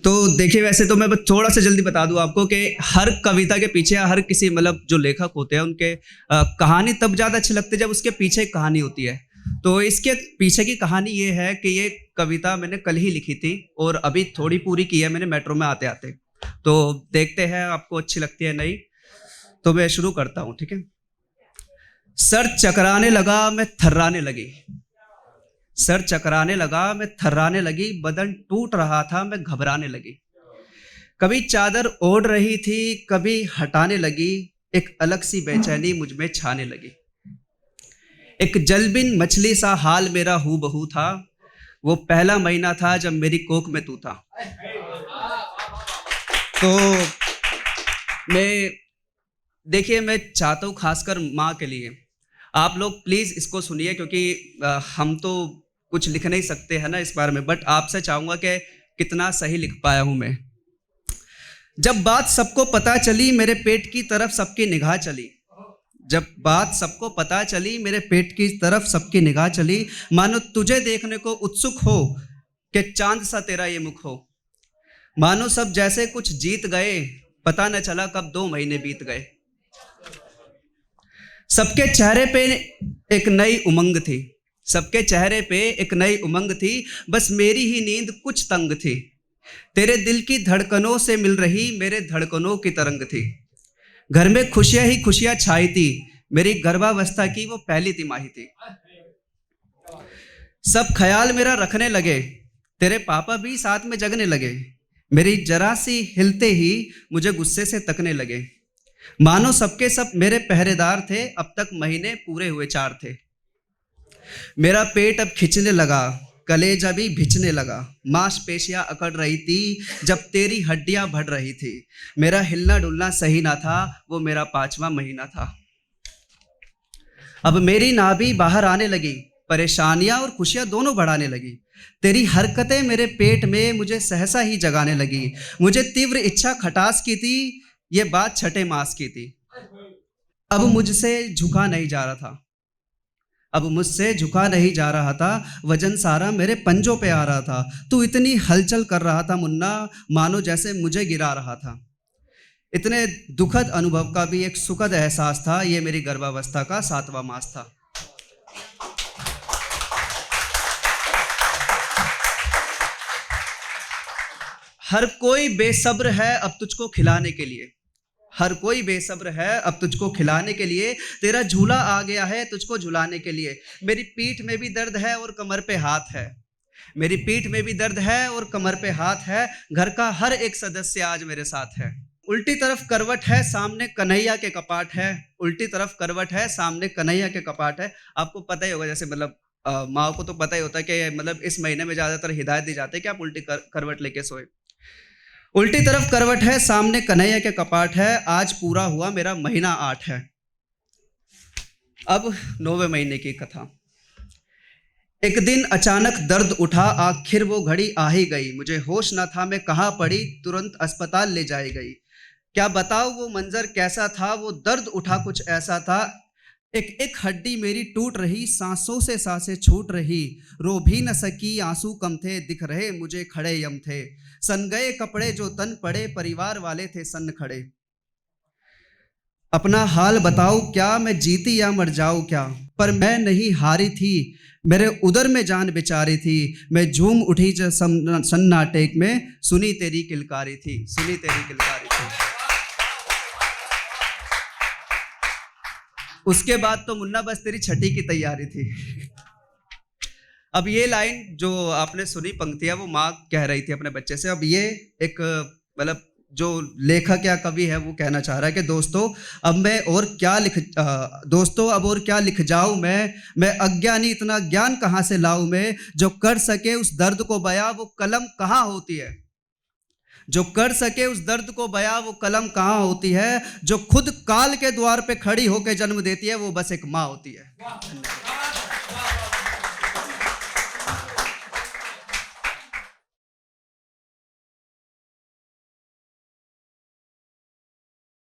तो देखिए, वैसे तो मैं बस थोड़ा सा जल्दी बता दूं आपको कि हर कविता के पीछे या हर किसी मतलब जो लेखक होते हैं उनके कहानी तब ज़्यादा अच्छी लगती है जब उसके पीछे एक कहानी होती है। तो इसके पीछे की कहानी ये है कि ये कविता मैंने कल ही लिखी थी और अभी थोड़ी पूरी की है मैंने मेट्रो में आते आते। तो देखते हैं आपको अच्छी लगती है नहीं। तो मैं शुरू करता हूँ, ठीक है। सर चकराने लगा, मैं थर्राने लगी। सर चकराने लगा, मैं थर्राने लगी। बदन टूट रहा था, मैं घबराने लगी। कभी चादर ओढ़ रही थी, कभी हटाने लगी। एक अलग सी बेचैनी मुझ में छाने लगी। एक जलबिन मछली सा हाल मेरा हू बहू था। वो पहला महीना था जब मेरी कोख में तू था। तो मैं देखिए, मैं चाहता हूँ खासकर माँ के लिए, आप लोग प्लीज इसको सुनिए, क्योंकि हम तो कुछ लिख नहीं सकते हैं ना इस बारे में, बट आपसे चाहूंगा कि कितना सही लिख पाया हूं मैं। जब बात सबको पता चली, मेरे पेट की तरफ सबकी निगाह चली। जब बात सबको पता चली, मेरे पेट की तरफ सबकी निगाह चली। मानो तुझे देखने को उत्सुक हो कि चांद सा तेरा ये मुख हो। मानो सब जैसे कुछ जीत गए, पता न चला कब 2 महीने बीत गए। सबके चेहरे पे एक नई उमंग थी। सबके चेहरे पे एक नई उमंग थी। बस मेरी ही नींद कुछ तंग थी। तेरे दिल की धड़कनों से मिल रही मेरे धड़कनों की तरंग थी। घर में खुशियां ही खुशियां छाई थी। मेरी गर्भावस्था की वो पहली तिमाही थी। सब ख्याल मेरा रखने लगे, तेरे पापा भी साथ में जगने लगे। मेरी जरा सी हिलते ही मुझे गुस्से से तकने लगे। मानो सबके सब मेरे पहरेदार थे, अब तक महीने पूरे हुए 4 थे। मेरा पेट अब खिंचने लगा, कलेजा भी भिंचने लगा। मांसपेशियां अकड़ रही थी जब तेरी हड्डियां बढ़ रही थी। मेरा हिलना डुलना सही ना था, वो मेरा 5वां महीना था। अब मेरी नाभि बाहर आने लगी, परेशानियां और खुशियां दोनों बढ़ाने लगी। तेरी हरकतें मेरे पेट में मुझे सहसा ही जगाने लगी। मुझे तीव्र इच्छा खटास की थी, ये बात 6ठे मास की थी। अब मुझसे झुका नहीं जा रहा था। अब मुझसे झुका नहीं जा रहा था। वजन सारा मेरे पंजों पे आ रहा था। तू इतनी हलचल कर रहा था मुन्ना, मानो जैसे मुझे गिरा रहा था। इतने दुखद अनुभव का भी एक सुखद एहसास था। ये मेरी गर्भावस्था का 7वां मास था। हर कोई बेसब्र है अब तुझको खिलाने के लिए। हर कोई बेसब्र है अब तुझको खिलाने के लिए। तेरा झूला आ गया है तुझको झुलाने के लिए। मेरी पीठ में भी दर्द है और कमर पे हाथ है। मेरी पीठ में भी दर्द है और कमर पे हाथ है। घर का हर एक सदस्य आज मेरे साथ है। उल्टी तरफ करवट है, सामने कन्हैया के कपाट है। उल्टी तरफ करवट है, सामने कन्हैया के कपाट है। आपको पता ही होगा, जैसे मतलब माँ को तो पता ही होता है कि मतलब इस महीने में ज्यादातर हिदायत दी जाती है कि आप उल्टी करवट लेके सोए। उल्टी तरफ करवट है, सामने कन्हैया के कपाट है। आज पूरा हुआ मेरा महीना 8 है। अब 9वें महीने की कथा। एक दिन अचानक दर्द उठा, आखिर वो घड़ी आ ही गई। मुझे होश न था मैं कहाँ पड़ी, तुरंत अस्पताल ले जाई गई। क्या बताऊं वो मंजर कैसा था, वो दर्द उठा कुछ ऐसा था। एक एक हड्डी मेरी टूट रही, सांसों से सांसें छूट रही। रो भी न सकी, आंसू कम थे, दिख रहे मुझे खड़े यम थे। सन गए कपड़े जो तन पड़े, परिवार वाले थे सन्न खड़े। अपना हाल बताऊं क्या, मैं जीती या मर जाऊं क्या। पर मैं नहीं हारी थी, मेरे उदर में जान बेचारी थी। मैं झूम उठी जब सन्नाटे में, सुनी तेरी किलकारी थी, सुनी तेरी किलकारी थी। उसके बाद तो मुन्ना बस तेरी छठी की तैयारी थी। अब ये लाइन जो आपने सुनी पंक्तियां, वो माँ कह रही थी अपने बच्चे से। अब ये एक मतलब जो लेखक या कवि है वो कहना चाह रहा है कि दोस्तों अब मैं और क्या लिख जाऊं मैं अज्ञानी, इतना ज्ञान कहाँ से लाऊं मैं। जो कर सके उस दर्द को बयां, वो कलम कहाँ होती है। जो कर सके उस दर्द को बयां, वो कलम कहाँ होती है। जो खुद काल के द्वार पे खड़ी होकर जन्म देती है, वो बस एक माँ होती है।